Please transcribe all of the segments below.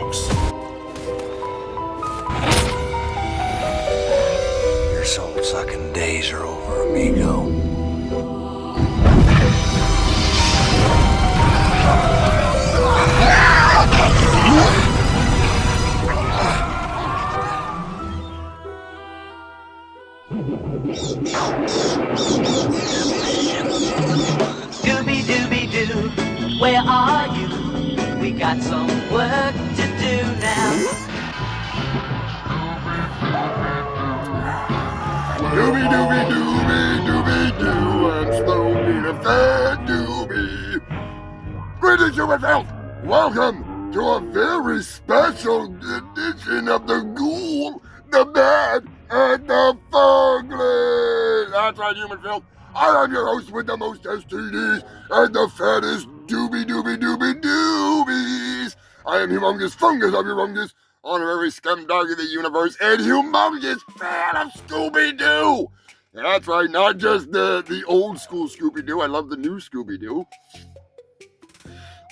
folks. Your soul-sucking days are over, amigo. Scooby-dooby-doo, where are you? We got some work to do now. Dooby-dooby-dooby-dooby-doo, I'm smoking a fat doobie. Greetings, human health. Welcome to a very special edition of the Ghoul, the Bad, and the Fugly. That's right, human filth. I am your host with the most STDs and the fattest doobies. I am humongous fungus of humongous, honorary scumdog of the universe, and humongous fan of Scooby-Doo. That's right, not just the old school Scooby-Doo. I love the new Scooby-Doo.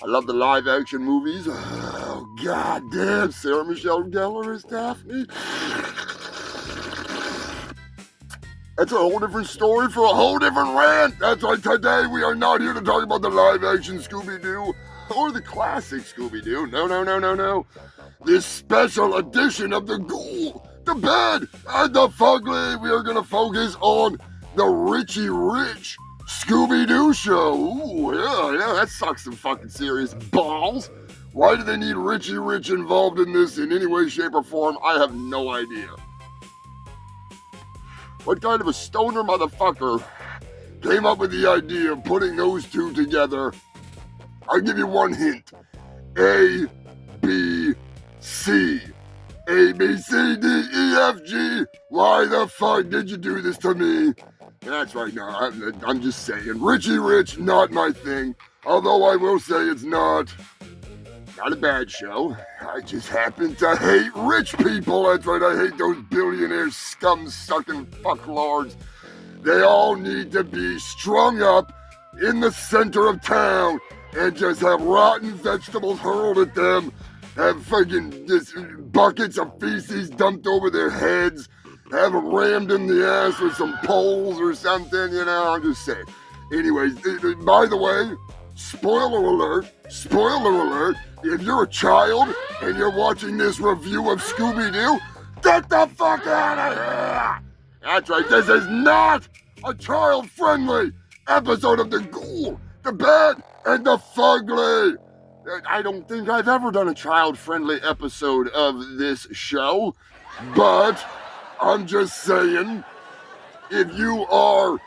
I love the live action movies. Oh, goddamn, Sarah Michelle Gellar is Daphne. That's a whole different story for a whole different rant. That's right, today we are not here to talk about the live action Scooby-Doo or the classic Scooby-Doo. No. This special edition of the Ghoul, the Bad, and the Fugly, we are going to focus on the Richie Rich Scooby-Doo show. Ooh, yeah, that sucks some fucking serious balls. Why do they need Richie Rich involved in this in any way, shape, or form? I have no idea. What kind of a stoner motherfucker came up with the idea of putting those two together? I'll give you one hint. A, B, C. A, B, C, D, E, F, G. Why the fuck did you do this to me? That's right, now I'm just saying. Richie Rich, not my thing. Although I will say it's not a bad show. I just happen to hate rich people. That's right, I hate those billionaire scum-sucking fucklords. They all need to be strung up in the center of town and just have rotten vegetables hurled at them, have fucking just buckets of feces dumped over their heads, have them rammed in the ass with some poles or something, I'm just saying. Anyways, by the way, spoiler alert, if you're a child and you're watching this review of Scooby-Doo, get the fuck out of here! That's right, this is not a child-friendly episode of the Ghoul, the Bad, and the Fugly. I don't think I've ever done a child-friendly episode of this show, but I'm just saying, if you are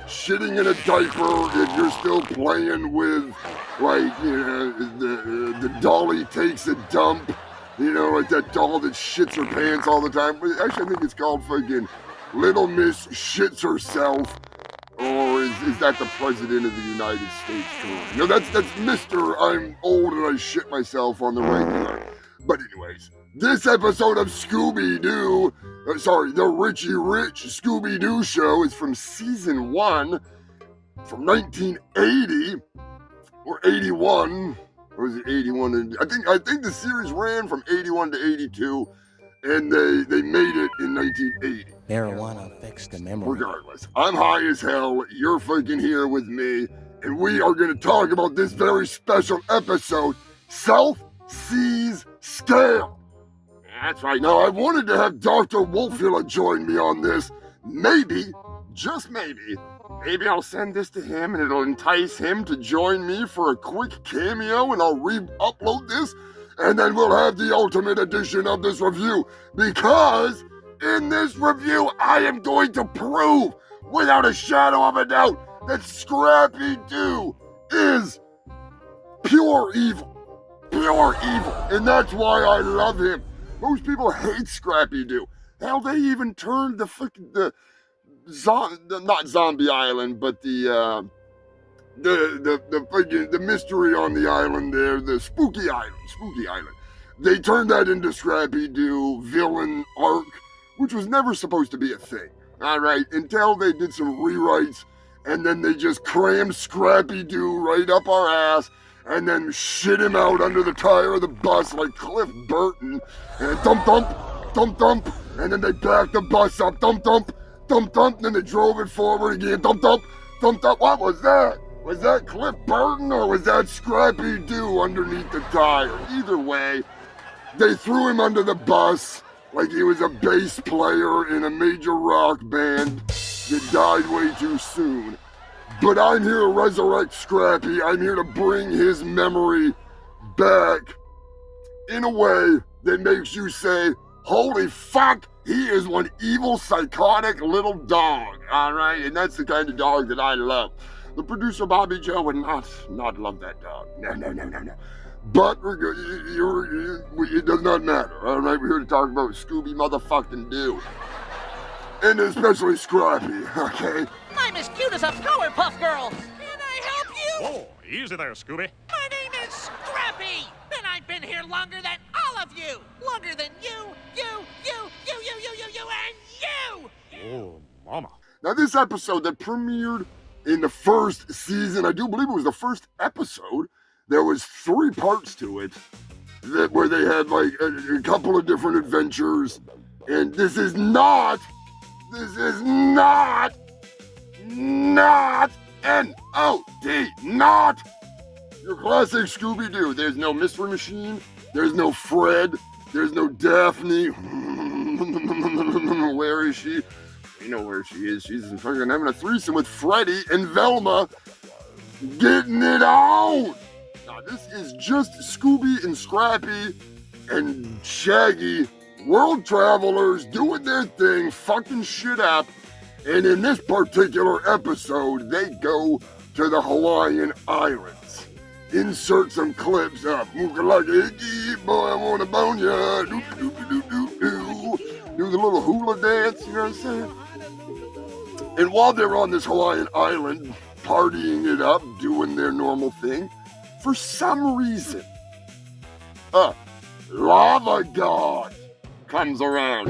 shitting in a diaper, if you're still playing with, the dolly takes a dump, like that doll that shits her pants all the time. Actually, I think it's called fucking Little Miss Shits Herself. Or is that the President of the United States currently? No, that's Mr. I'm old and I shit myself on the regular. But anyways, this episode of Scooby-Doo, the Richie Rich Scooby-Doo show is from season 1 from 1980 or 81. Or was it 81? I think the series ran from 81 to 82 and they made it in 1980. Marijuana affects the memory. Regardless, I'm high as hell, you're fucking here with me, and we are going to talk about this very special episode, South Seas Scale. That's right. Now, I wanted to have Dr. Wolfula join me on this. Maybe, just maybe I'll send this to him and it'll entice him to join me for a quick cameo, and I'll re-upload this, and then we'll have the ultimate edition of this review, because in this review, I am going to prove, without a shadow of a doubt, that Scrappy-Doo is pure evil. And that's why I love him. Most people hate Scrappy-Doo. Hell, they even turned not Zombie Island, but the mystery on the island there, the Spooky Island. They turned that into Scrappy-Doo villain arc, which was never supposed to be a thing, all right, until they did some rewrites, and then they just crammed Scrappy-Doo right up our ass, and then shit him out under the tire of the bus like Cliff Burton, and thump, thump, thump, thump, and then they backed the bus up, thump, thump, thump, thump, and then they drove it forward again, thump, thump, thump, thump. What was that? Was that Cliff Burton or was that Scrappy-Doo underneath the tire? Either way, they threw him under the bus like he was a bass player in a major rock band that died way too soon. But I'm here to resurrect Scrappy. I'm here to bring his memory back in a way that makes you say, holy fuck, he is one evil, psychotic little dog, all right? And that's the kind of dog that I love. The producer, Bobby Joe, would not love that dog. No. But it does not matter, all right? We're here to talk about Scooby-motherfucking-Doo. And especially Scrappy, okay? I'm as cute as a Powerpuff Girl. Can I help you? Oh, easy there, Scooby. My name is Scrappy, and I've been here longer than all of you. Longer than you, and you. Oh, mama. Now, this episode that premiered in the first season, I do believe it was the first episode, there was 3 parts to it where they had like a couple of different adventures, and this is not N-O-D, not your classic Scooby-Doo. There's no Mystery Machine, there's no Fred, there's no Daphne. Where is she? We know where she is. She's fucking having a threesome with Freddy and Velma, getting it on. Now, this is just Scooby and Scrappy and Shaggy, world travelers doing their thing, fucking shit up. And in this particular episode, they go to the Hawaiian Islands. Insert some clips of Mookalaka, boy, I wanna bone ya. Do the little hula dance, you know what I'm saying? And while they're on this Hawaiian island, partying it up, doing their normal thing, for some reason, a lava god comes around.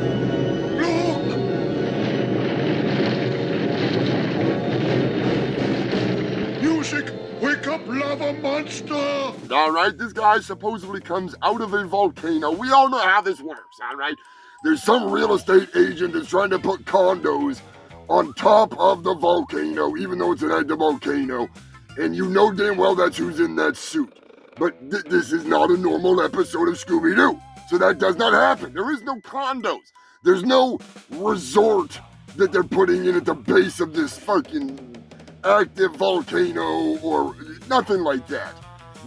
Music, wake up, lava monster! All right, this guy supposedly comes out of a volcano. We all know how this works, all right? There's some real estate agent that's trying to put condos on top of the volcano, even though it's an active volcano. And you know damn well that's who's in that suit. But this is not a normal episode of Scooby-Doo. So that does not happen. There is no condos. There's no resort that they're putting in at the base of this fucking active volcano or nothing like that.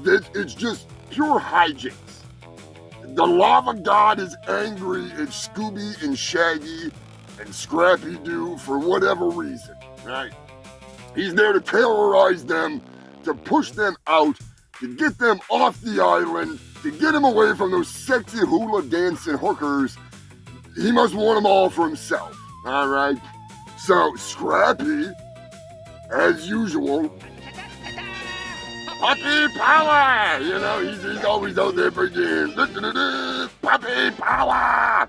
It's just pure hijinks. The lava god is angry at Scooby and Shaggy and Scrappy-Doo for whatever reason, right? He's there to terrorize them, to push them out, to get them off the island, to get them away from those sexy hula dancing hookers. He must want them all for himself, all right? So Scrappy, as usual, puppy power! You know, he's always out there bringing puppy power!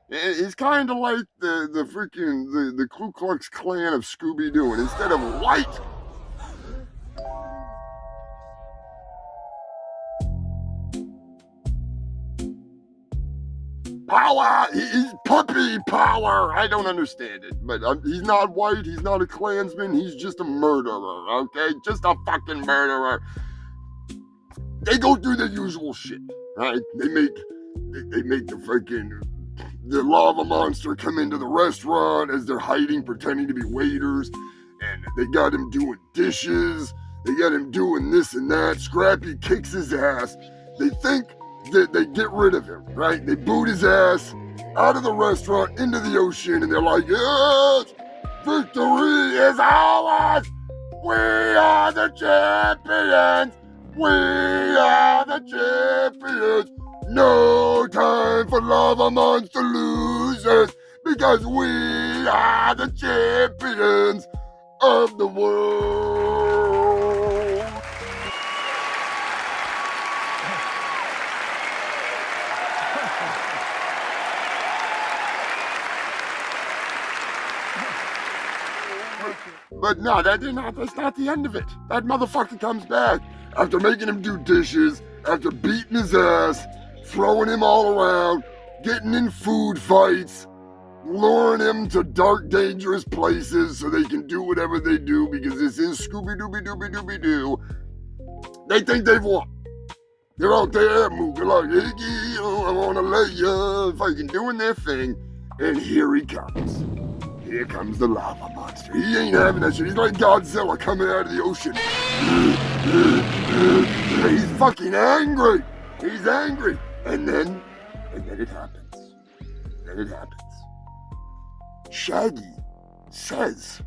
He's kind of like the freaking the Ku Klux Klan of Scooby-Doo, and instead of white, power, he's puppy power. I don't understand it, but he's not white, he's not a Klansman, he's just a murderer, okay? Just a fucking murderer. They go through the usual shit, right? They make the freaking the lava monster come into the restaurant as they're hiding, pretending to be waiters, and they got him doing dishes, they got him doing this and that. Scrappy kicks his ass. They think that they get rid of him, right? They boot his ass out of the restaurant into the ocean, and they're like, yes, victory is ours! We are the champions! We are the champions! No time for lava monster losers, because we are the champions of the world. But no, that's not the end of it. That motherfucker comes back after making him do dishes, after beating his ass, throwing him all around, getting in food fights, luring him to dark, dangerous places so they can do whatever they do because this is Scooby-Dooby-Dooby-Dooby-Doo. They think they've won. They're out there moving like, Iggy, I wanna lay ya, fucking doing their thing. And here he comes. Here comes the lava monster. He ain't having that shit. He's like Godzilla coming out of the ocean. He's fucking angry. He's angry. And then it happens. Then it happens. Shaggy says,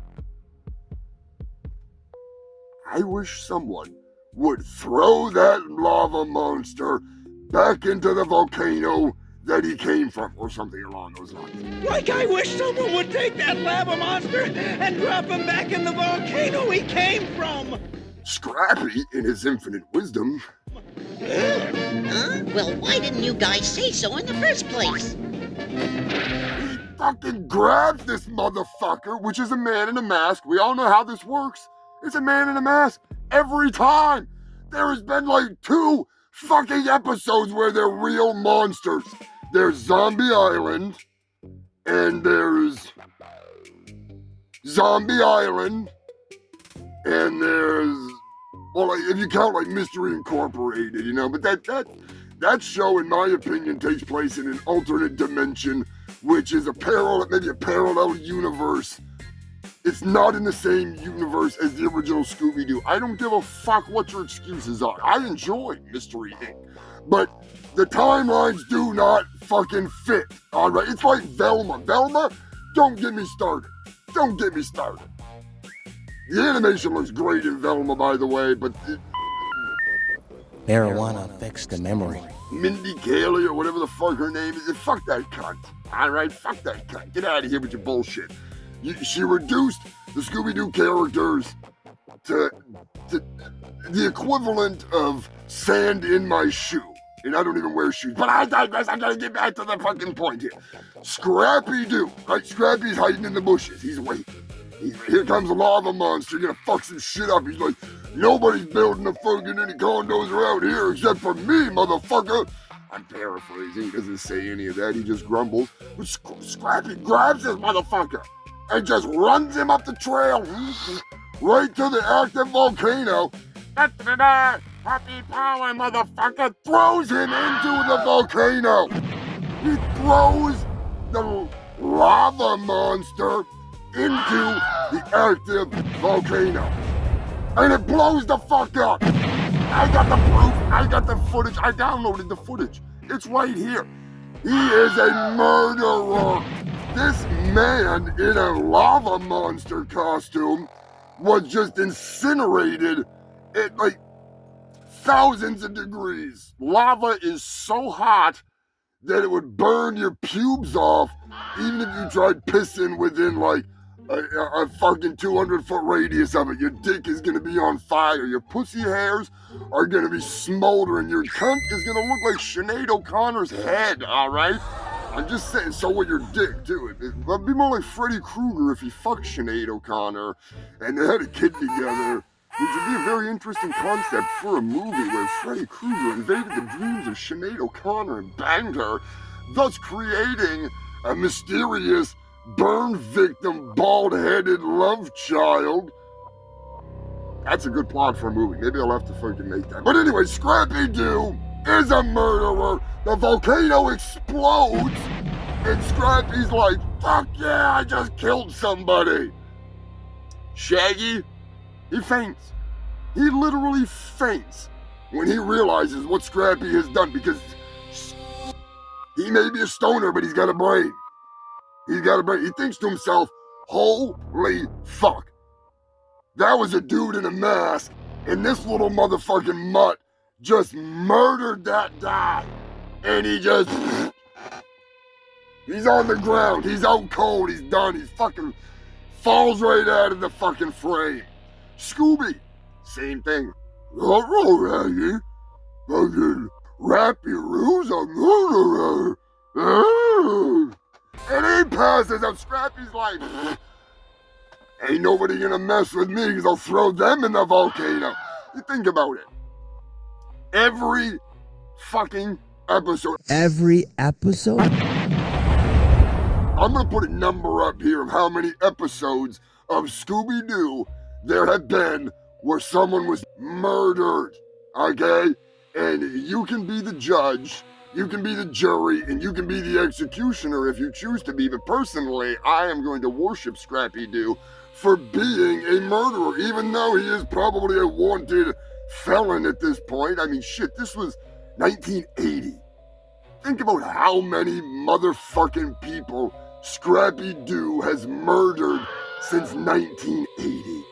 I wish someone would throw that lava monster back into the volcano that he came from, or something along those lines. Like I wish someone would take that lava monster and drop him back in the volcano he came from. Scrappy, in his infinite wisdom, Huh? Well, why didn't you guys say so in the first place? he fucking grabs this motherfucker, which is a man in a mask. We all know how this works. It's a man in a mask every time. There has been like 2 fucking episodes where they're real monsters. There's Zombie Island, and there's Zombie Island, and there's, well, like, if you count like Mystery Incorporated, you know, but that show, in my opinion, takes place in an alternate dimension, which is maybe a parallel universe. It's not in the same universe as the original Scooby-Doo. I don't give a fuck what your excuses are. I enjoy Mystery Inc. But the timelines do not fucking fit, all right? It's like Velma. Velma, don't get me started. Don't get me started. The animation looks great in Velma, by the way, but Marijuana affects the memory. Mindy Kaling or whatever the fuck her name is, fuck that cunt. All right, fuck that cunt. Get out of here with your bullshit. She reduced the Scooby-Doo characters to the equivalent of sand in my shoe. And I don't even wear shoes. But I digress. I gotta get back to the fucking point here. Scrappy-Doo. Right? Scrappy's hiding in the bushes. He's waiting. Here comes a lava monster. You're gonna fuck some shit up. He's like, nobody's building a fucking any condos around here except for me, motherfucker. I'm paraphrasing. He doesn't say any of that. He just grumbles. But Scrappy grabs this motherfucker and just runs him up the trail right to the active volcano. Happy power, motherfucker! Throws him into the volcano. He throws the lava monster into the active volcano. And it blows the fuck up. I got the proof. I got the footage. I downloaded the footage. It's right here. He is a murderer. This man in a lava monster costume was just incinerated at like thousands of degrees. Lava is so hot that it would burn your pubes off even if you tried pissing within like a fucking 200-foot radius of it. Your dick is gonna be on fire. Your pussy hairs are gonna be smoldering. Your cunt is gonna look like Sinead O'Connor's head, all right? I'm just saying, so will your dick, too. It'd be more like Freddy Krueger if he fucked Sinead O'Connor and they had a kid together, which would be a very interesting concept for a movie where Freddy Krueger invaded the dreams of Sinead O'Connor and banged her, thus creating a mysterious burn victim, bald-headed love child. That's a good plot for a movie. Maybe I'll have to fucking make that. But anyway, Scrappy-Doo is a murderer. The volcano explodes, and Scrappy's like, fuck yeah, I just killed somebody. Shaggy, he faints. He literally faints when he realizes what Scrappy has done, because he may be a stoner, but he's got a brain. He's got a brain. He thinks to himself, holy fuck. That was a dude in a mask, and this little motherfucking mutt just murdered that guy. And he just, he's on the ground. He's out cold. He's done. He fucking falls right out of the fucking frame. Scooby, same thing. Raggy, fucking Rappy-Roo's a murderer. And he passes up. Scrappy's like, ain't nobody gonna mess with me because I'll throw them in the volcano. You think about it. every fucking episode. Every episode? I'm gonna put a number up here of how many episodes of Scooby-Doo there have been where someone was murdered, okay? And you can be the judge, you can be the jury, and you can be the executioner if you choose to be. But personally, I am going to worship Scrappy-Doo for being a murderer, even though he is probably a wanted felon at this point. I mean, shit, this was 1980. Think about how many motherfucking people Scrappy-Doo has murdered since 1980.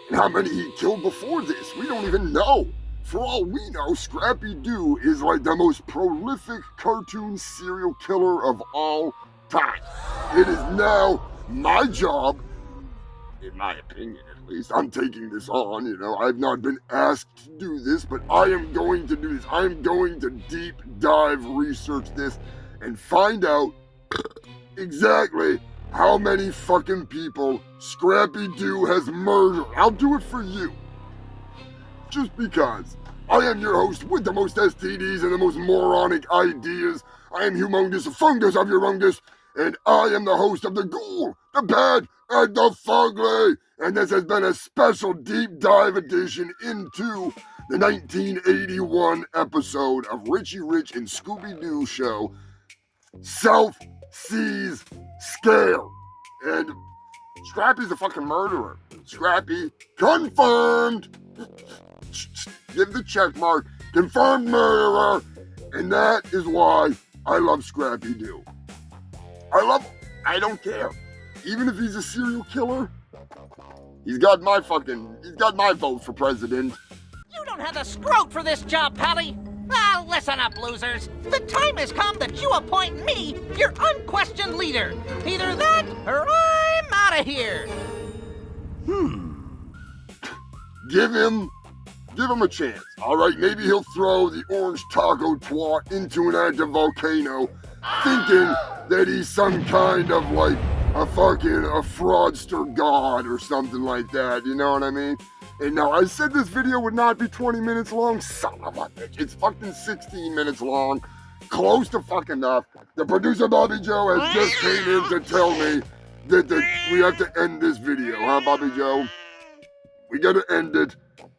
And how many he killed before this, we don't even know. For all we know, Scrappy-Doo is like the most prolific cartoon serial killer of all time. It is now my job, in my opinion at least, I'm taking this on, you know, I've not been asked to do this, but I am going to do this. I am going to deep dive research this and find out exactly how many fucking people Scrappy-Doo has murdered. I'll do it for you. Just because. I am your host with the most STDs and the most moronic ideas. I am humongous, the fungus of your fungus, and I am the host of the Ghoul, the Bad, and the Fugly. And this has been a special deep dive edition into the 1981 episode of Richie Rich and Scooby-Doo show, South Seas Scare. And Scrappy's a fucking murderer. Scrappy confirmed. Give the check mark. Confirmed murderer. And that is why I love Scrappy-Doo. I don't care. Even if he's a serial killer, he's got my vote for president. You don't have the scrote for this job, Pally. Ah, listen up, losers. The time has come that you appoint me your unquestioned leader. Either that, or I'm out of here. Give him a chance, all right? Maybe he'll throw the orange taco twat into an active volcano, thinking that he's some kind of like a fraudster god or something like that, you know what I mean? And now, I said this video would not be 20 minutes long. Son of a bitch. It's fucking 16 minutes long. Close to fucking enough. The producer, Bobby Joe, has just came in to tell me that we have to end this video. Huh, Bobby Joe? We gotta end it.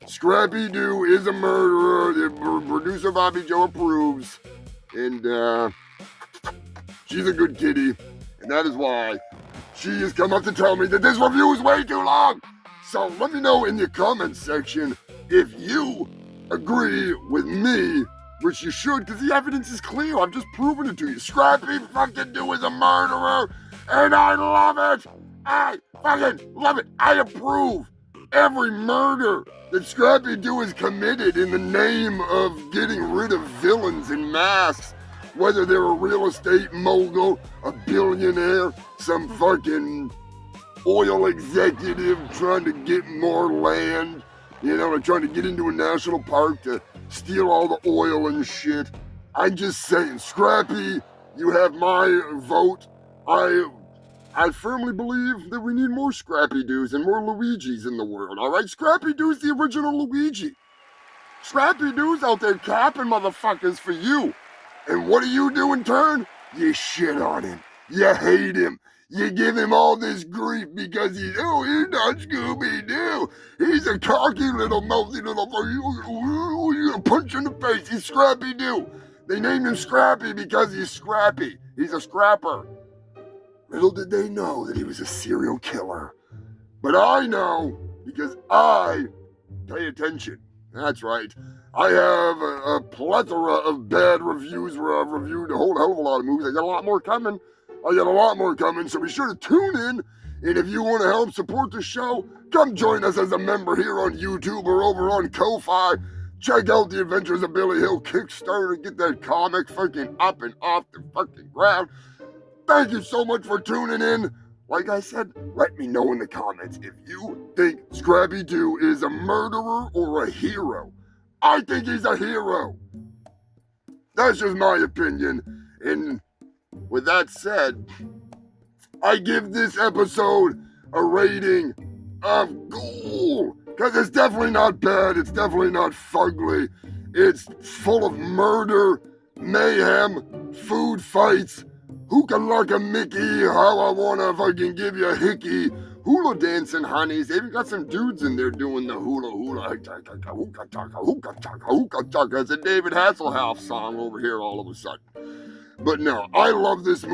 Scrappy-Doo is a murderer. The producer, Bobby Joe, approves. And, she's a good kitty. And that is why she has come up to tell me that this review is way too long. So let me know in the comments section if you agree with me, which you should, because the evidence is clear. I've just proven it to you. Scrappy-fucking-Doo is a murderer, and I love it. I fucking love it. I approve every murder that Scrappy-Doo has committed in the name of getting rid of villains in masks. Whether they're a real estate mogul, a billionaire, some fucking oil executive trying to get more land, you know, like trying to get into a national park to steal all the oil and shit. I'm just saying, Scrappy, you have my vote. I firmly believe that we need more Scrappy-Doos and more Luigis in the world, all right? Scrappy-Doo's the original Luigi. Scrappy-Doo's out there capping motherfuckers for you. And what do you do in turn? You shit on him. You hate him. You give him all this grief because he's not Scooby-Doo. He's a cocky little mouthy little you punch in the face. He's Scrappy-Doo. They named him Scrappy because he's scrappy. He's a scrapper. Little did they know that he was a serial killer. But I know because I pay attention. That's right. I have a plethora of bad reviews where I've reviewed a whole hell of a lot of movies. I got a lot more coming. So be sure to tune in. And if you want to help support the show, come join us as a member here on YouTube or over on Ko-Fi. Check out The Adventures of Billy Hill Kickstarter. Get that comic fucking up and off the fucking ground. Thank you so much for tuning in. Like I said, let me know in the comments if you think Scrappy-Doo is a murderer or a hero. I think he's a hero. That's just my opinion. And with that said, I give this episode a rating of Ghoul. Because it's definitely not bad. It's definitely not fugly. It's full of murder, mayhem, food fights, hookah-laka Mickey, how I wanna fucking give you a hickey, hula dancing honeys. They even got some dudes in there doing the hula hula, hookah chaka, hookah chaka, hookah chaka. It's a David Hasselhoff song over here all of a sudden. But no, I love this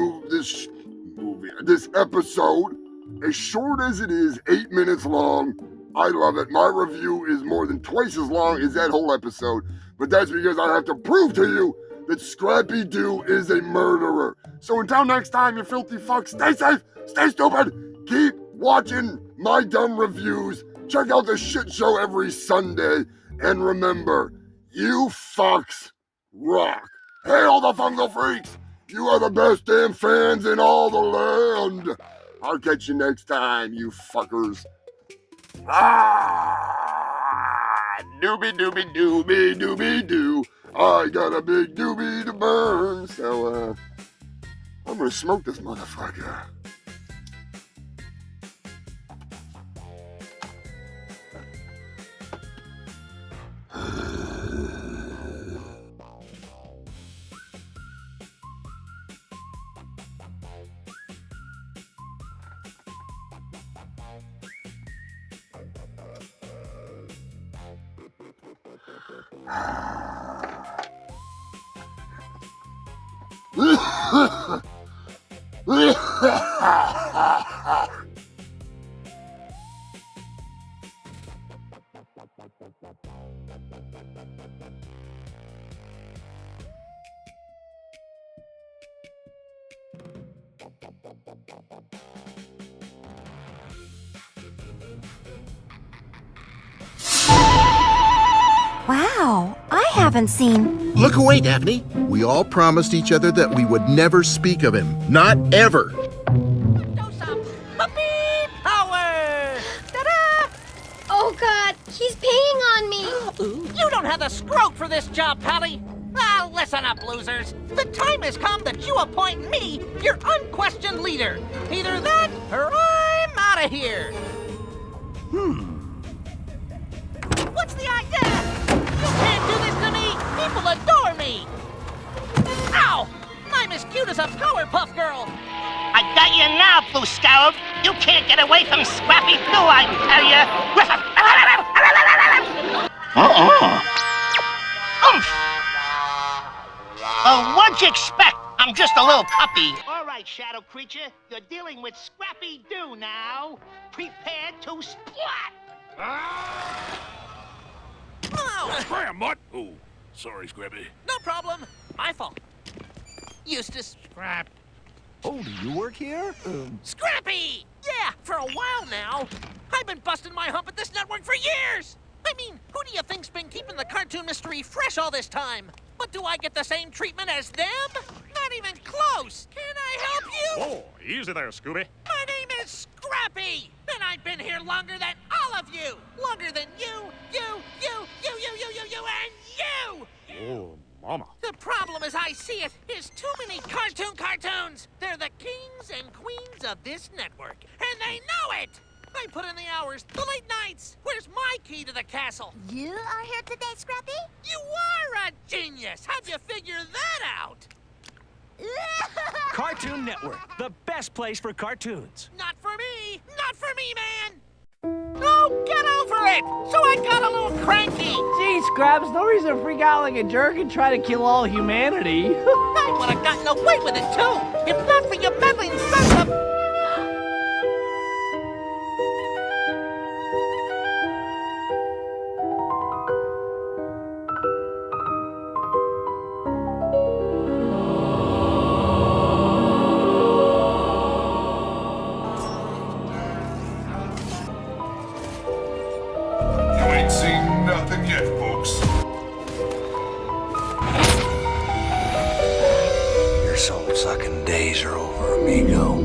episode. As short as it is, 8 minutes long, I love it. My review is more than twice as long as that whole episode, but that's because I have to prove to you that Scrappy-Doo is a murderer. So until next time, you filthy fucks, stay safe, stay stupid, keep watching my dumb reviews, check out the shit show every Sunday, and remember, you fucks rock. Hey, all the fungal freaks, you are the best damn fans in all the land. I'll catch you next time, you fuckers. Doobie doobie doobie doobie doo. I got a big doobie to burn, so I'm gonna smoke this motherfucker. Wow, I haven't seen... Look away, Daphne. We all promised each other that we would never speak of him. Not ever. Dose of puppy power! Ta-da! Oh, God, he's peeing on me. You don't have the scrote for this job, Pally. Listen up, losers. The time has come that you appoint me your unquestioned leader. Either that, or I'm out of here. What's the idea? You can't do this to me! People adore me! Ow! I'm as cute as a Powerpuff Girl! I got you now, Blue Scarab! You can't get away from Scrappy-Doo, I tell you! Oomph! What'd you expect? I'm just a little puppy. All right, shadow creature, you're dealing with Scrappy-Doo now. Prepare to splat! Oh, Scram, what? Oh, sorry, Scrappy. no problem. My fault. Eustace. Scrap. Oh, do you work here? Scrappy! Yeah, for a while now. I've been busting my hump at this network for years! I mean, who do you think's been keeping the cartoon mystery fresh all this time? But do I get the same treatment as them? Not even close! Can I help you? Oh, easy there, Scooby. My name is Scrappy! And I've been here longer than all of you! Longer than you, and you! Oh, Mama. The problem as I see it is too many cartoons. They're the kings and queens of this network, and they know it! I put in the hours, the late nights. Where's my key to the castle? You are here today, Scrappy? You are a genius! How'd you figure that out? Cartoon Network, the best place for cartoons. Not for me! Not for me, man! Oh, get over it! So I got a little cranky! Gee, Scraps, no reason to freak out like a jerk and try to kill all humanity. I would have gotten away with it, too! If not for your meddling sons of... Ain't seen nothing yet, folks. Your soul-sucking days are over, amigo.